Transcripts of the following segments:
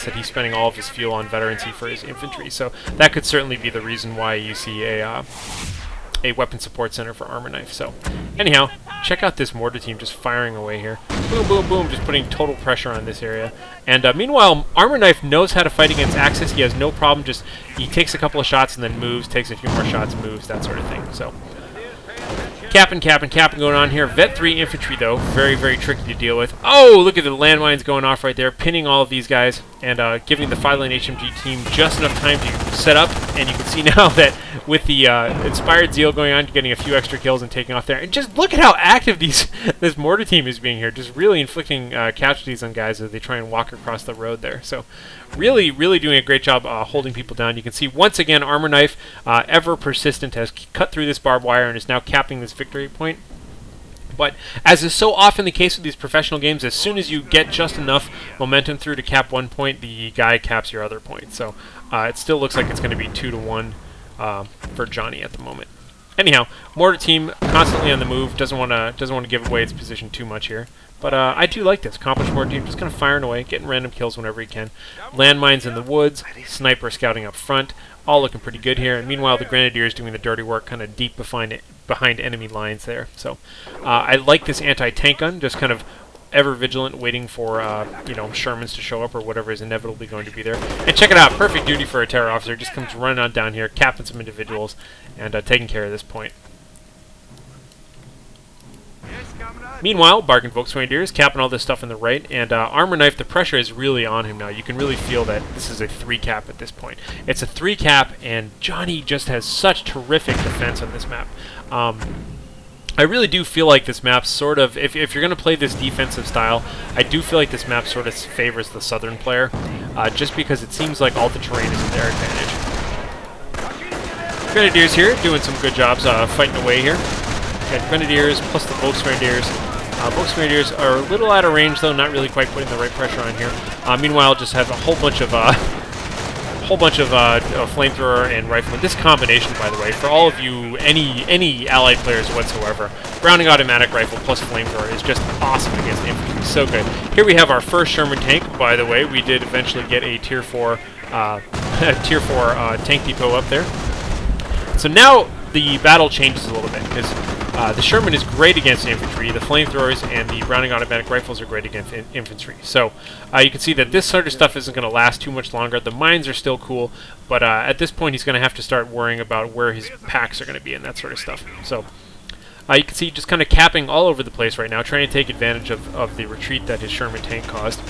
that he's spending all of his fuel on veterancy for his infantry. So that could certainly be the reason why you see a weapon support center for ArmorKnife. So anyhow, check out this mortar team just firing away here. Boom, boom, boom, just putting total pressure on this area. And meanwhile, ArmorKnife knows how to fight against Axis. He has no problem, just he takes a couple of shots and then moves, takes a few more shots, moves, that sort of thing. So capping going on here. Vet 3 infantry, though, very, very tricky to deal with. Oh, look at the landmines going off right there, pinning all of these guys, and giving the 5-lane HMG team just enough time to set up. And you can see now that with the Inspired Zeal going on, getting a few extra kills and taking off there. And just look at how active this mortar team is being here, just really inflicting casualties on guys as they try and walk across the road there. So really, really doing a great job holding people down. You can see, once again, ArmorKnife, ever persistent, has cut through this barbed wire and is now capping this victory point. But as is so often the case with these professional games, as soon as you get just enough momentum through to cap one point, the guy caps your other point. So it still looks like it's going to be 2-1 for Johnny at the moment. Anyhow, mortar team constantly on the move, doesn't want to give away its position too much here. But I do like this. Accomplished mortar team just kind of firing away, getting random kills whenever he can. Landmines in the woods, sniper scouting up front, all looking pretty good here. And meanwhile, the Grenadiers doing the dirty work, kind of deep behind enemy lines there. So I like this anti-tank gun, just kind of ever vigilant, waiting for Shermans to show up or whatever is inevitably going to be there. And check it out, perfect duty for a terror officer. Just comes running on down here, capping some individuals, and taking care of this point. Meanwhile, Bargain Volkswagen is capping all this stuff on the right, and ArmorKnife, the pressure is really on him now. You can really feel that this is a 3-cap at this point. It's a 3-cap, and Johnny just has such terrific defense on this map. I really do feel like this map sort of, if you're going to play this defensive style, I do feel like this map sort of favors the southern player, just because it seems like all the terrain is in their advantage. Grenadiers here, doing some good jobs fighting away here. Got Grenadiers plus the Volkswagen. Volkswagen are a little out of range, though, not really quite putting the right pressure on here. Meanwhile, just have a whole bunch of flamethrower and rifleman. This combination, by the way, for all of you, any allied players whatsoever, Browning automatic rifle plus flamethrower is just awesome against infantry. So good. Here we have our first Sherman tank. By the way, we did eventually get a tier 4 tank depot up there. So now the battle changes a little bit, because the Sherman is great against infantry, the flamethrowers and the Browning automatic rifles are great against infantry. So you can see that this sort of stuff isn't going to last too much longer. The mines are still cool, but at this point he's going to have to start worrying about where his packs are going to be and that sort of stuff. So you can see just kind of capping all over the place right now, trying to take advantage of the retreat that his Sherman tank caused.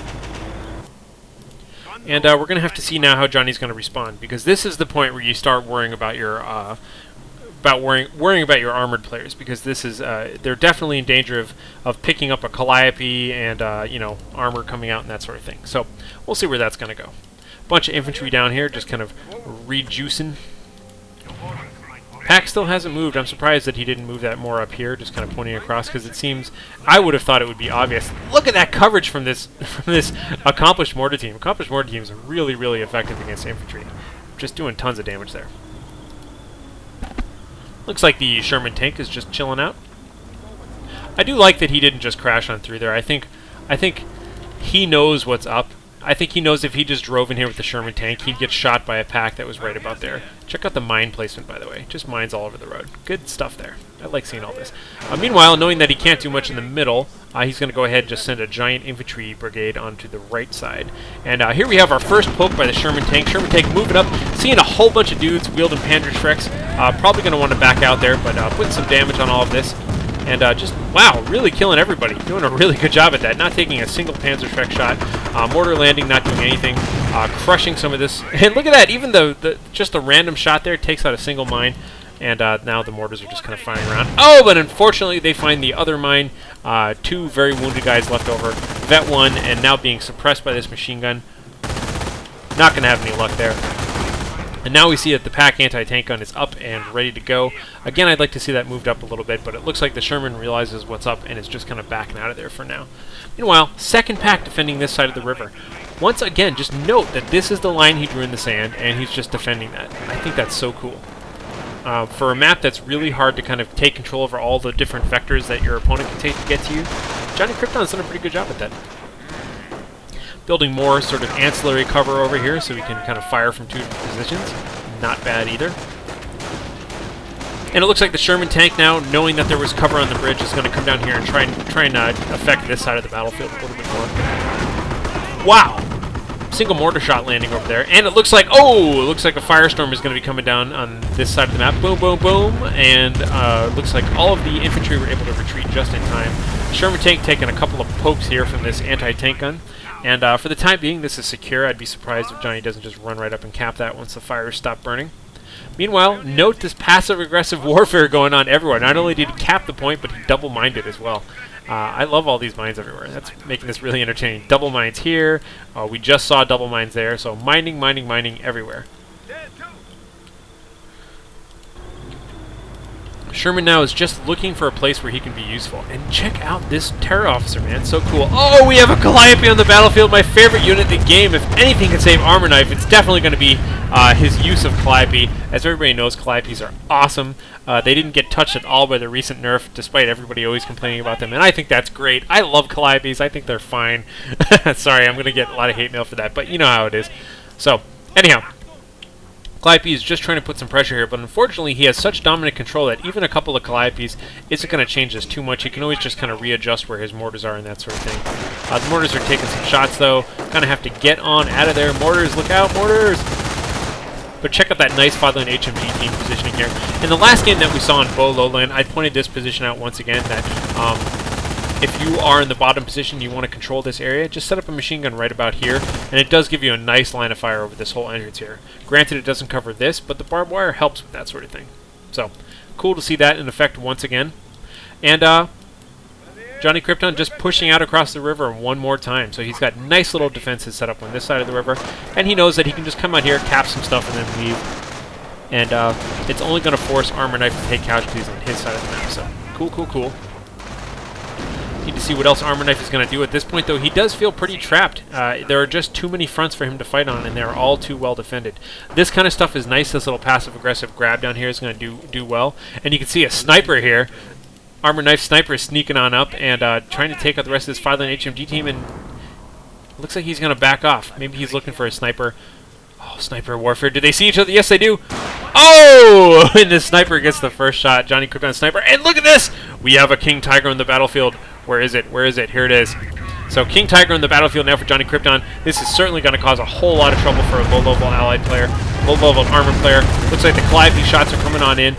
And we're going to have to see now how Johnny's going to respond, because this is the point where you start worrying about your worrying about your armored players, because this is they're definitely in danger of picking up a Calliope and armor coming out and that sort of thing. So we'll see where that's going to go. Bunch of infantry down here, just kind of rejuicing. Pack still hasn't moved. I'm surprised that he didn't move that more up here, just kind of pointing across, because it seems, I would have thought it would be obvious. Look at that coverage from this accomplished mortar team. Accomplished mortar team is really, really effective against infantry. Just doing tons of damage there. Looks like the Sherman tank is just chilling out. I do like that he didn't just crash on through there. I think he knows what's up. I think he knows if he just drove in here with the Sherman tank, he'd get shot by a pack that was right about there. Check out the mine placement, by the way. Just mines all over the road. Good stuff there. I like seeing all this. Meanwhile, knowing that he can't do much in the middle, he's going to go ahead and just send a giant infantry brigade onto the right side. And here we have our first poke by the Sherman tank. Sherman tank moving up, seeing a whole bunch of dudes wielding Panzerschrecks. Probably going to want to back out there, but putting some damage on all of this. And just, wow, really killing everybody. Doing a really good job at that. Not taking a single Panzerschreck shot. Mortar landing, not doing anything. Crushing some of this. And look at that. Even just a random shot there takes out a single mine. And now the mortars are just kind of firing around. Oh, but unfortunately they find the other mine. 2 very wounded guys left over. Vet 1, and now being suppressed by this machine gun. Not going to have any luck there. And now we see that the pack anti-tank gun is up and ready to go. Again, I'd like to see that moved up a little bit, but it looks like the Sherman realizes what's up and is just kind of backing out of there for now. Meanwhile, second pack defending this side of the river. Once again, just note that this is the line he drew in the sand, and he's just defending that. I think that's so cool. For a map that's really hard to kind of take control over all the different vectors that your opponent can take to get to you, JohnnyCrypton's done a pretty good job at that. Building more sort of ancillary cover over here so we can kind of fire from 2 different positions. Not bad either. And it looks like the Sherman tank now, knowing that there was cover on the bridge, is going to come down here and try and affect this side of the battlefield a little bit more. Wow! Single mortar shot landing over there. And it looks like, oh! It looks like a firestorm is going to be coming down on this side of the map. Boom, boom, boom. And looks like all of the infantry were able to retreat just in time. The Sherman tank taking a couple of pokes here from this anti-tank gun. And for the time being, this is secure. I'd be surprised if Johnny doesn't just run right up and cap that once the fires stop burning. Meanwhile, note this passive-aggressive warfare going on everywhere. Not only did he cap the point, but he double-mined it as well. I love all these mines everywhere. That's making this really entertaining. Double mines here. We just saw double mines there. So mining, mining, mining everywhere. Sherman now is just looking for a place where he can be useful. And check out this terror officer, man. So cool. Oh, we have a Calliope on the battlefield. My favorite unit in the game. If anything can save ArmorKnife, it's definitely going to be his use of Calliope. As everybody knows, Calliopes are awesome. They didn't get touched at all by the recent nerf, despite everybody always complaining about them. And I think that's great. I love Calliopes. I think they're fine. Sorry, I'm going to get a lot of hate mail for that, but you know how it is. So, anyhow. Calliope is just trying to put some pressure here, but unfortunately he has such dominant control that even a couple of Calliopes isn't going to change this too much. He can always just kind of readjust where his mortars are and that sort of thing. The mortars are taking some shots though. Kind of have to get on out of there. Mortars, look out, mortars! But check out that nice Fatherland HMG team positioning here. In the last game that we saw in Beaux Lowlands, I pointed this position out once again that if you are in the bottom position, you want to control this area, just set up a machine gun right about here, and it does give you a nice line of fire over this whole entrance here. Granted, it doesn't cover this, but the barbed wire helps with that sort of thing. So, cool to see that in effect once again. And JohnnyCrypton just pushing out across the river one more time. So he's got nice little defenses set up on this side of the river, and he knows that he can just come out here, cap some stuff, and then leave. And it's only going to force ArmorKnife to take casualties on his side of the map. So, cool, cool, cool. Need to see what else ArmorKnife is going to do at this point, though. He does feel pretty trapped. There are just too many fronts for him to fight on, and they're all too well defended. This kind of stuff is nice. This little passive-aggressive grab down here is going to do well. And you can see a sniper here. ArmorKnife sniper is sneaking on up and trying to take out the rest of this Fatherland HMG team, and looks like he's going to back off. Maybe he's looking for a sniper. Oh, sniper warfare. Do they see each other? Yes, they do. Oh! And the sniper gets the first shot. JohnnyCrypton sniper. And look at this! We have a King Tiger on the battlefield. Where is it? Where is it? Here it is. So King Tiger on the battlefield now for JohnnyCrypton. This is certainly going to cause a whole lot of trouble for a low-level allied player, low-level armored player. Looks like the Calliope shots are coming on in.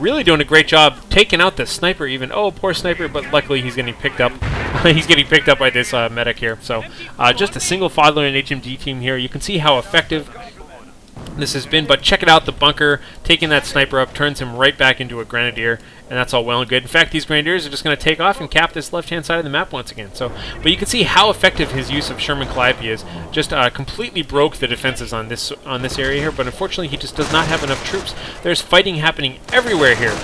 Really doing a great job taking out the sniper even. Oh, poor sniper, but luckily he's getting picked up. He's getting picked up by this medic here. So just a single Fatherland HMG team here. You can see how effective this has been, but check it out, the bunker taking that sniper up turns him right back into a grenadier, and that's all well and good. In fact, these grenadiers are just going to take off and cap this left-hand side of the map once again. So, but you can see how effective his use of Sherman Calliope is. Just completely broke the defenses on this area here, but unfortunately he just does not have enough troops. There's fighting happening everywhere here.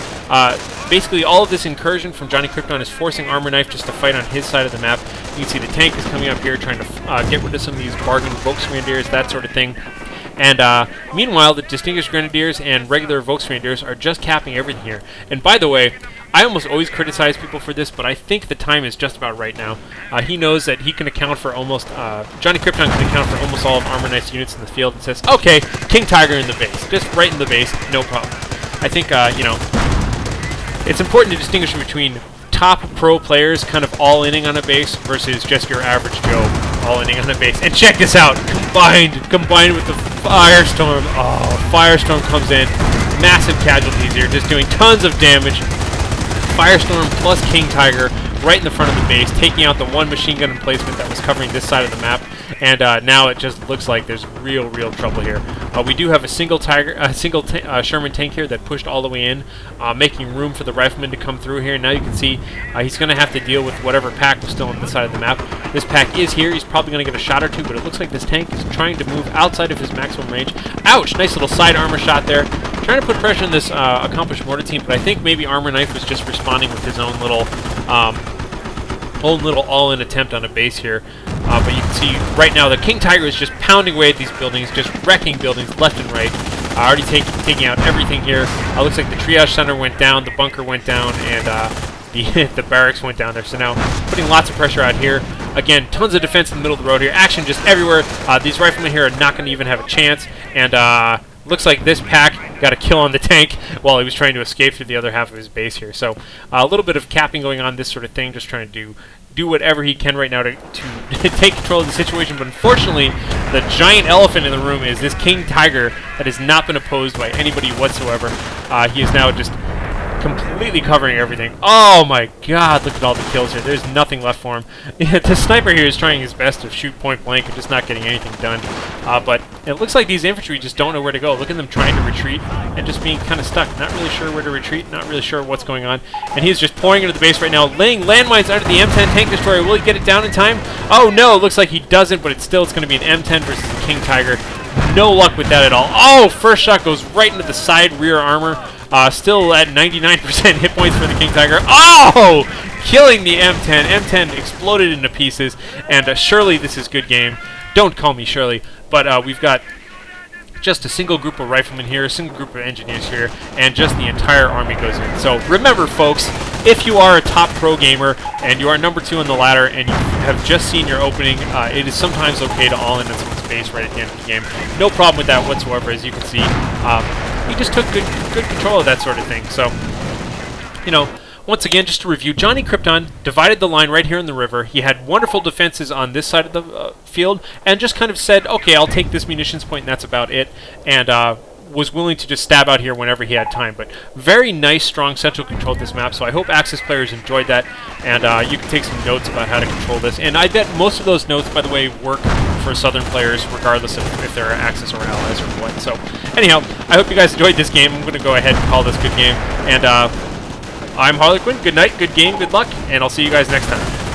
Basically, all of this incursion from JohnnyCrypton is forcing ArmorKnife just to fight on his side of the map. You can see the tank is coming up here trying to get rid of some of these bargain Volksgrenadiers, that sort of thing. And meanwhile, the Distinguished Grenadiers and regular Volksgrenadiers are just capping everything here. And by the way, I almost always criticize people for this, but I think the time is just about right now. He knows that he can account for almost, JohnnyCrypton can account for almost all of ArmorKnife's units in the field and says, okay, King Tiger in the base. Just right in the base, no problem. I think, you know, it's important to distinguish between top pro players kind of all-inning on a base versus just your average Joe all-inning on a base. And check this out, combined with the Firestorm. Oh, Firestorm comes in, massive casualties here, just doing tons of damage. Firestorm plus King Tiger right in the front of the base, taking out the one machine gun emplacement that was covering this side of the map. And now it just looks like there's real trouble here. We do have a single Sherman tank here that pushed all the way in, making room for the riflemen to come through here. Now you can see he's going to have to deal with whatever pack was still on this side of the map. This pack is here. He's probably going to get a shot or two, but it looks like this tank is trying to move outside of his maximum range. Ouch! Nice little side armor shot there. Trying to put pressure on this accomplished mortar team, but I think maybe ArmorKnife was just responding with his own little all-in attempt on a base here. But you can see right now the King Tiger is just pounding away at these buildings, just wrecking buildings left and right. Already taking out everything here. Looks like the triage center went down, the bunker went down, and the barracks went down there. So now putting lots of pressure out here. Again, tons of defense in the middle of the road here. Action just everywhere. These riflemen here are not going to even have a chance. And looks like this pack got a kill on the tank while he was trying to escape through the other half of his base here. So a little bit of capping going on, this sort of thing, just trying to do whatever he can right now to take control of the situation. But unfortunately, the giant elephant in the room is this King Tiger that has not been opposed by anybody whatsoever. He is now just completely covering everything. Oh my god, look at all the kills here. There's nothing left for him. The sniper here is trying his best to shoot point blank and just not getting anything done. But it looks like these infantry just don't know where to go. Look at them trying to retreat and just being kind of stuck. Not really sure where to retreat, not really sure what's going on. And he's just pouring into the base right now, laying landmines under the M10 tank destroyer. Will he get it down in time? Oh no, it looks like he doesn't, but it's going to be an M10 versus the King Tiger. No luck with that at all. Oh, first shot goes right into the side rear armor. Still at 99% hit points for the King Tiger. Oh! Killing the M10. M10 exploded into pieces. And surely this is good game. Don't call me Shirley. But we've got just a single group of riflemen here, a single group of engineers here, and just the entire army goes in. So remember, folks, if you are a top pro gamer and you are number 2 on the ladder and you have just seen your opening, it is sometimes okay to all in on someone's base right at the end of the game. No problem with that whatsoever, as you can see. He just took good control of that sort of thing. So, you know, once again, just to review, JohnnyCrypton divided the line right here in the river. He had wonderful defenses on this side of the field, and just kind of said, okay, I'll take this munitions point, and that's about it. And was willing to just stab out here whenever he had time. But very nice, strong central control of this map, so I hope Axis players enjoyed that, and you can take some notes about how to control this. And I bet most of those notes, by the way, work for Southern players, regardless of if they're Axis or Allies or what. So, anyhow, I hope you guys enjoyed this game. I'm going to go ahead and call this a good game. And I'm Harlequin. Good night, good game, good luck, and I'll see you guys next time.